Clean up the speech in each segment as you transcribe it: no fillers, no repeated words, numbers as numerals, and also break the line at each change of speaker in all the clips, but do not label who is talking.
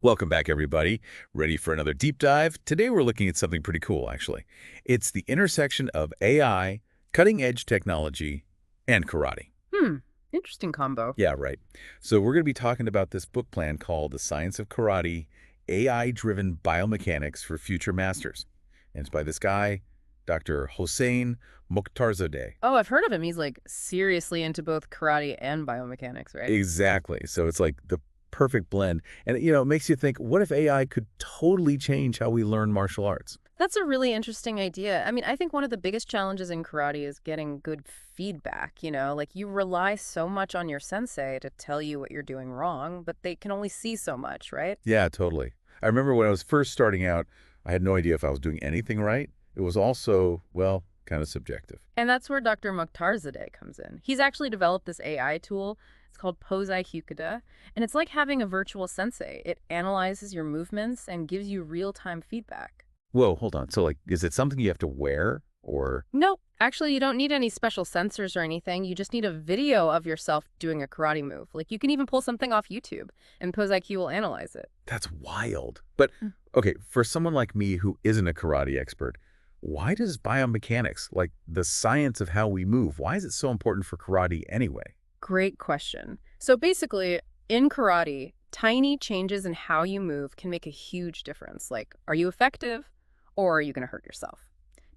Welcome back, everybody. Ready for another deep dive? Today we're looking at something pretty cool, actually. It's the intersection of AI, cutting-edge technology, and karate.
Hmm, interesting combo.
Yeah, right. So we're going to be talking about this book plan called The Science of Karate, AI-Driven Biomechanics for Future Masters. And it's by this guy, Dr. Hossein Mokhtarzadeh.
Oh, I've heard of him. He's like seriously into both karate and biomechanics, right?
Exactly. So it's like the perfect blend. And, it makes you think, what if AI could totally change how we learn martial arts?
That's a really interesting idea. I mean, I think one of the biggest challenges in karate is getting good feedback, Like you rely so much on your sensei to tell you what you're doing wrong, but they can only see so much, right?
Yeah, totally. I remember when I was first starting out, I had no idea if I was doing anything right. It was also, well, kind of subjective.
And that's where Dr. Mokhtarzadeh comes in. He's actually developed this AI tool. It's called PoseIQ, and it's like having a virtual sensei. It analyzes your movements and gives you real-time feedback.
Whoa, hold on. So, like, is it something you have to wear or?
Nope. Actually, you don't need any special sensors or anything. You just need a video of yourself doing a karate move. Like you can even pull something off YouTube and PoseIQ will analyze it.
That's wild. But,
Mm.
okay, for someone like me who isn't a karate expert, why does biomechanics, like the science of how we move, why is it so important for karate anyway?
Great question. So basically, in karate, tiny changes in how you move can make a huge difference. Like, are you effective or are you going to hurt yourself?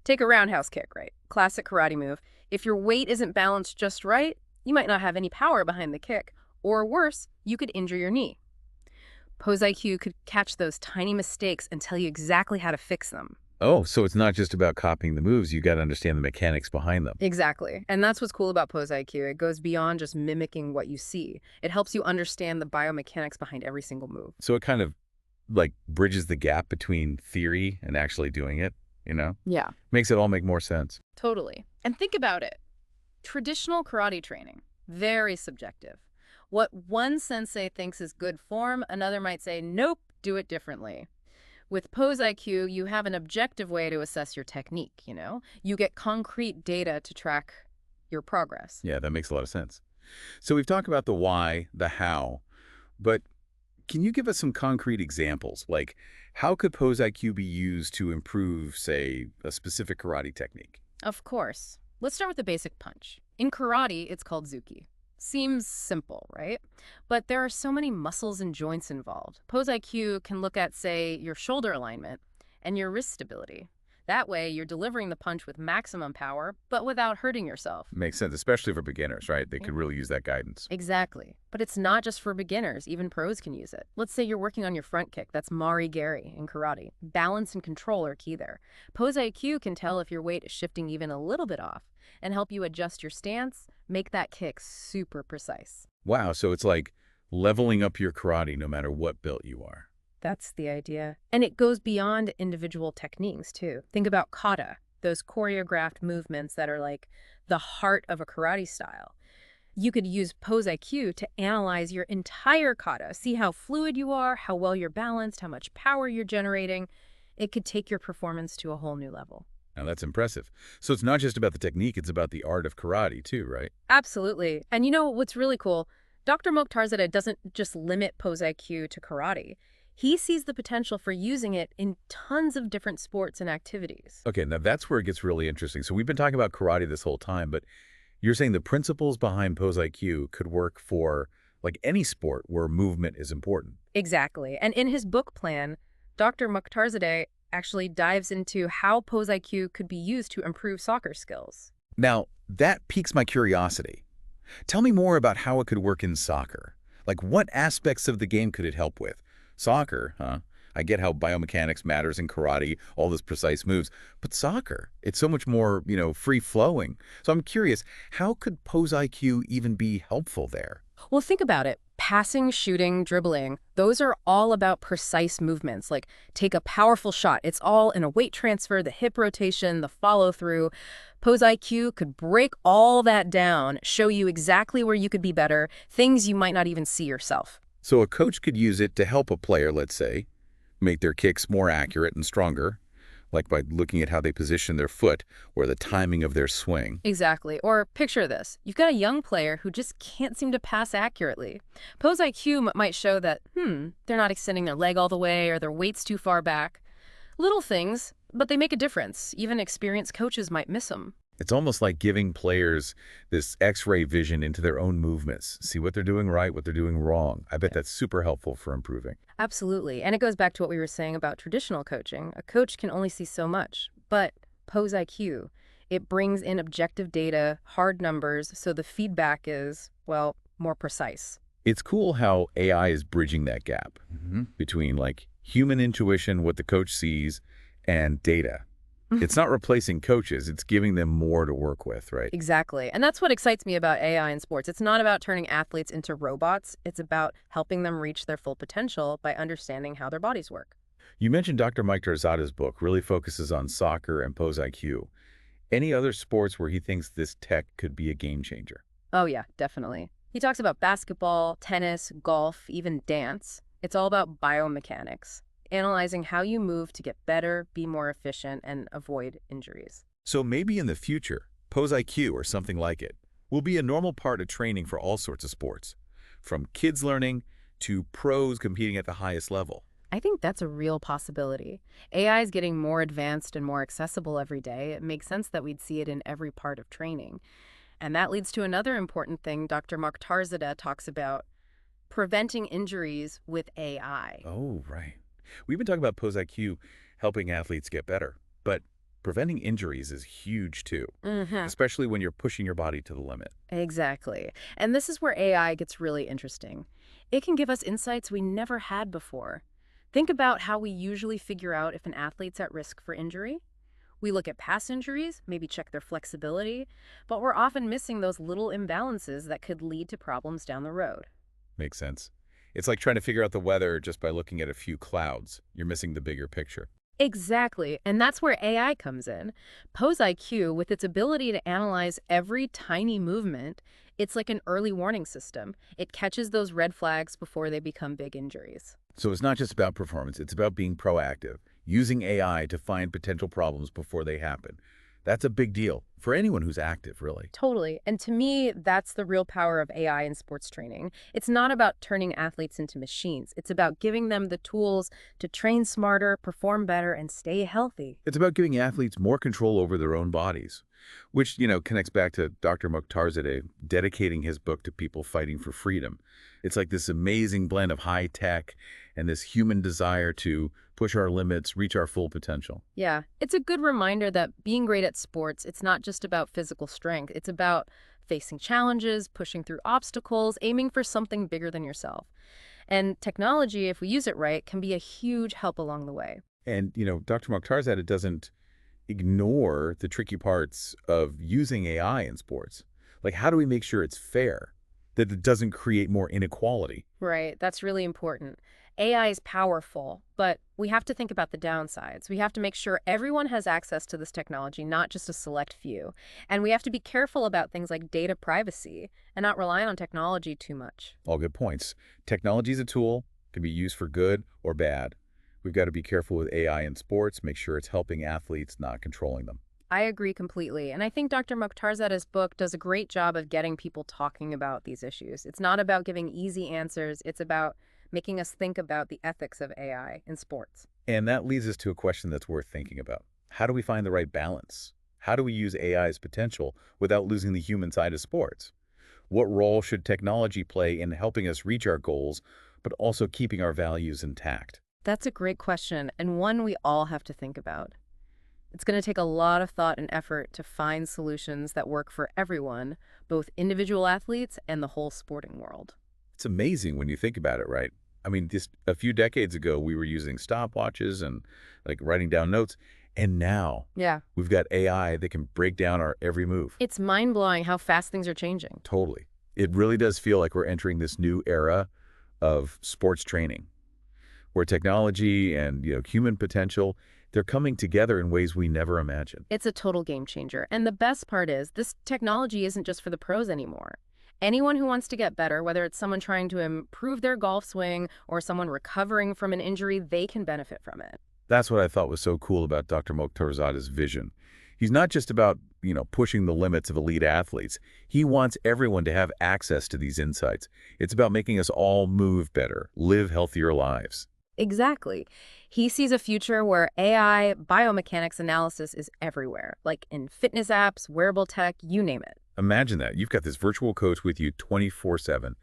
Take a roundhouse kick, right? Classic karate move. If your weight isn't balanced just right, you might not have any power behind the kick. Or worse, you could injure your knee. PoseIQ could catch those tiny mistakes and tell you exactly how to fix them.
Oh, so it's not just about copying the moves. You got to understand the mechanics behind them.
Exactly. And that's what's cool about PoseIQ. It goes beyond just mimicking what you see. It helps you understand the biomechanics behind every single move.
So it kind of like bridges the gap between theory and actually doing it?
Yeah,
Makes it all make more sense.
totally. And think about it. Traditional karate training, very subjective. What one sensei thinks is good form, another might say, nope, do it differently. With PoseIQ, you have an objective way to assess your technique. You get concrete data to track your progress.
Yeah, that makes a lot of sense. So we've talked about the why, the how, but can you give us some concrete examples? Like, how could PoseIQ be used to improve, say, a specific karate technique?
Of course. Let's start with the basic punch. In karate, it's called Zuki. Seems simple, right? But there are so many muscles and joints involved. PoseIQ can look at, say, your shoulder alignment and your wrist stability. That way, you're delivering the punch with maximum power, but without hurting yourself.
Makes sense, especially for beginners, right? They could really use that guidance.
Exactly. But it's not just for beginners. Even pros can use it. Let's say you're working on your front kick. That's Mari-Gari in karate. Balance and control are key there. PoseIQ can tell if your weight is shifting even a little bit off and help you adjust your stance, make that kick super precise.
Wow, so it's like leveling up your karate no matter what belt you are.
That's the idea. And it goes beyond individual techniques, too. Think about kata, those choreographed movements that are like the heart of a karate style. You could use PoseIQ to analyze your entire kata, see how fluid you are, how well you're balanced, how much power you're generating. It could take your performance to a whole new level.
Now that's impressive. So it's not just about the technique, it's about the art of karate too, right?
Absolutely. And you know what's really cool? Dr. Mokhtarzadeh doesn't just limit PoseIQ to karate. He sees the potential for using it in tons of different sports and activities.
Okay, now that's where it gets really interesting. So we've been talking about karate this whole time, but you're saying the principles behind PoseIQ could work for like any sport where movement is important.
Exactly. And in his book plan, Dr. Mokhtarzadeh actually dives into how PoseIQ could be used to improve soccer skills.
Now, that piques my curiosity. Tell me more about how it could work in soccer. Like what aspects of the game could it help with? Soccer, huh? I get how biomechanics matters in karate, all those precise moves, but soccer, it's so much more, free-flowing. So I'm curious, how could PoseIQ even be helpful there?
Well, think about it. Passing, shooting, dribbling, those are all about precise movements. Like take a powerful shot. It's all in a weight transfer, the hip rotation, the follow through. PoseIQ could break all that down, show you exactly where you could be better, things you might not even see yourself.
So a coach could use it to help a player, let's say, make their kicks more accurate and stronger, like by looking at how they position their foot or the timing of their swing.
Exactly. Or picture this. You've got a young player who just can't seem to pass accurately. PoseIQ might show that, they're not extending their leg all the way or their weight's too far back. Little things, but they make a difference. Even experienced coaches might miss them.
It's almost like giving players this X-ray vision into their own movements, see what they're doing right, what they're doing wrong. I bet that's super helpful for improving.
Absolutely. And it goes back to what we were saying about traditional coaching. A coach can only see so much. But PoseIQ, it brings in objective data, hard numbers, so the feedback is, well, more precise.
It's cool how AI is bridging that gap between like human intuition, what the coach sees, and data. It's not replacing coaches, it's giving them more to work with, right?
Exactly. And that's what excites me about AI in sports. It's not about turning athletes into robots. It's about helping them reach their full potential by understanding how their bodies work.
You mentioned Dr. Mokhtarzadeh's book really focuses on soccer and PoseIQ. Any other sports where he thinks this tech could be a game changer?
Oh, yeah, definitely. He talks about basketball, tennis, golf, even dance. It's all about biomechanics, analyzing how you move to get better, be more efficient, and avoid injuries.
So maybe in the future, PoseIQ or something like it will be a normal part of training for all sorts of sports, from kids learning to pros competing at the highest level.
I think that's a real possibility. AI is getting more advanced and more accessible every day. It makes sense that we'd see it in every part of training. And that leads to another important thing Dr. Mokhtarzadeh talks about, preventing injuries with AI.
Oh, right. We've been talking about PoseIQ helping athletes get better, but preventing injuries is huge too, especially when you're pushing your body to the limit.
Exactly. And this is where AI gets really interesting. It can give us insights we never had before. Think about how we usually figure out if an athlete's at risk for injury. We look at past injuries, maybe check their flexibility, but we're often missing those little imbalances that could lead to problems down the road.
Makes sense. It's like trying to figure out the weather just by looking at a few clouds. You're missing the bigger picture.
Exactly, and that's where AI comes in. PoseIQ, with its ability to analyze every tiny movement, it's like an early warning system. It catches those red flags before they become big injuries.
So it's not just about performance, it's about being proactive, using AI to find potential problems before they happen. That's a big deal for anyone who's active, really.
Totally. And to me, that's the real power of AI in sports training. It's not about turning athletes into machines. It's about giving them the tools to train smarter, perform better, and stay healthy.
It's about giving athletes more control over their own bodies, which, connects back to Dr. Mokhtarzadeh dedicating his book to people fighting for freedom. It's like this amazing blend of high tech and this human desire to push our limits, reach our full potential.
Yeah, it's a good reminder that being great at sports, it's not just about physical strength. It's about facing challenges, pushing through obstacles, aiming for something bigger than yourself. And technology, if we use it right, can be a huge help along the way.
And, Dr. Mokhtarzadeh doesn't ignore the tricky parts of using AI in sports. Like, how do we make sure it's fair, that it doesn't create more inequality?
Right, that's really important. AI is powerful, but we have to think about the downsides. We have to make sure everyone has access to this technology, not just a select few. And we have to be careful about things like data privacy and not rely on technology too much.
All good points. Technology is a tool, can be used for good or bad. We've got to be careful with AI in sports, make sure it's helping athletes, not controlling them.
I agree completely. And I think Dr. Mokhtarzadeh's book does a great job of getting people talking about these issues. It's not about giving easy answers. It's about making us think about the ethics of AI in sports.
And that leads us to a question that's worth thinking about. How do we find the right balance? How do we use AI's potential without losing the human side of sports? What role should technology play in helping us reach our goals, but also keeping our values intact?
That's a great question, and one we all have to think about. It's going to take a lot of thought and effort to find solutions that work for everyone, both individual athletes and the whole sporting world.
It's amazing when you think about it, right? I mean, just a few decades ago, we were using stopwatches and like writing down notes. And now we've got AI that can break down our every move.
It's mind-blowing how fast things are changing.
Totally. It really does feel like we're entering this new era of sports training where technology and human potential, they're coming together in ways we never imagined.
It's a total game changer. And the best part is this technology isn't just for the pros anymore. Anyone who wants to get better, whether it's someone trying to improve their golf swing or someone recovering from an injury, they can benefit from it.
That's what I thought was so cool about Dr. Mokhtarzadeh's vision. He's not just about, pushing the limits of elite athletes. He wants everyone to have access to these insights. It's about making us all move better, live healthier lives.
Exactly. He sees a future where AI biomechanics analysis is everywhere, like in fitness apps, wearable tech, you name it.
Imagine that. You've got this virtual coach with you 24/7,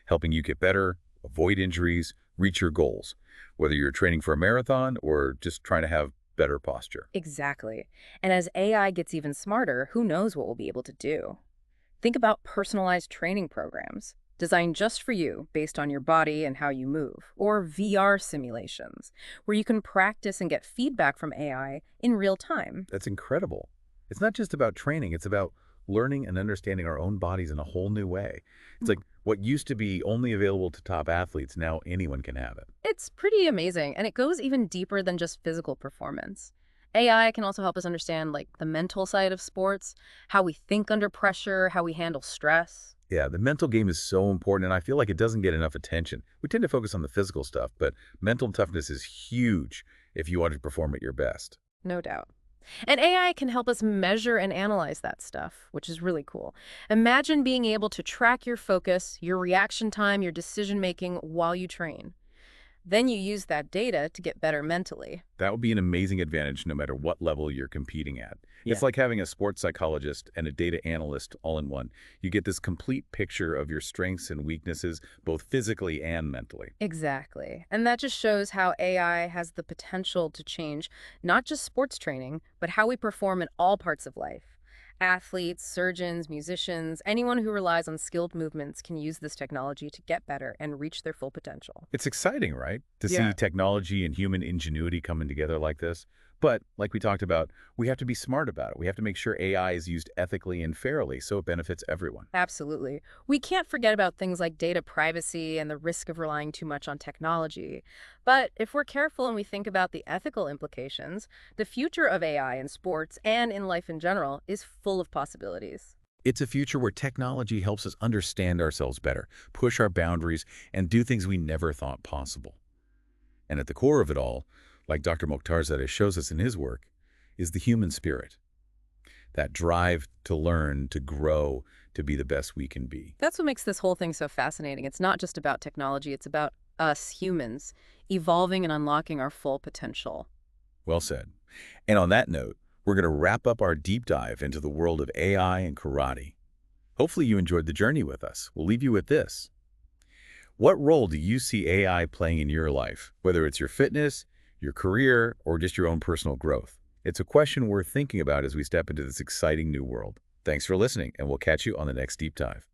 helping you get better, avoid injuries, reach your goals, whether you're training for a marathon or just trying to have better posture.
Exactly. And as AI gets even smarter, who knows what we'll be able to do? Think about personalized training programs designed just for you based on your body and how you move, or VR simulations where you can practice and get feedback from AI in real time.
That's incredible. It's not just about training, it's about learning and understanding our own bodies in a whole new way. It's like what used to be only available to top athletes, now anyone can have it.
It's pretty amazing, and it goes even deeper than just physical performance. AI can also help us understand like the mental side of sports, how we think under pressure, how we handle stress.
Yeah, the mental game is so important, and I feel like it doesn't get enough attention. We tend to focus on the physical stuff, but mental toughness is huge if you want to perform at your best.
No doubt. And AI can help us measure and analyze that stuff, which is really cool. Imagine being able to track your focus, your reaction time, your decision making while you train. Then you use that data to get better mentally.
That would be an amazing advantage no matter what level you're competing at. It's
Yeah.
like having a sports psychologist and a data analyst all in one. You get this complete picture of your strengths and weaknesses, both physically and mentally.
Exactly. And that just shows how AI has the potential to change not just sports training, but how we perform in all parts of life. Athletes, surgeons, musicians, anyone who relies on skilled movements can use this technology to get better and reach their full potential.
It's exciting, right? To
Yeah.
see technology and human ingenuity coming together like this. But, like we talked about, we have to be smart about it. We have to make sure AI is used ethically and fairly so it benefits everyone.
Absolutely. We can't forget about things like data privacy and the risk of relying too much on technology. But if we're careful and we think about the ethical implications, the future of AI in sports and in life in general is full of possibilities.
It's a future where technology helps us understand ourselves better, push our boundaries, and do things we never thought possible. And at the core of it all, like Dr. Mokhtarzadeh shows us in his work, is the human spirit. That drive to learn, to grow, to be the best we can be.
That's what makes this whole thing so fascinating. It's not just about technology, it's about us humans evolving and unlocking our full potential.
Well said. And on that note, we're going to wrap up our deep dive into the world of AI and karate. Hopefully you enjoyed the journey with us. We'll leave you with this. What role do you see AI playing in your life, whether it's your fitness, your career, or just your own personal growth? It's a question worth thinking about as we step into this exciting new world. Thanks for listening, and we'll catch you on the next deep dive.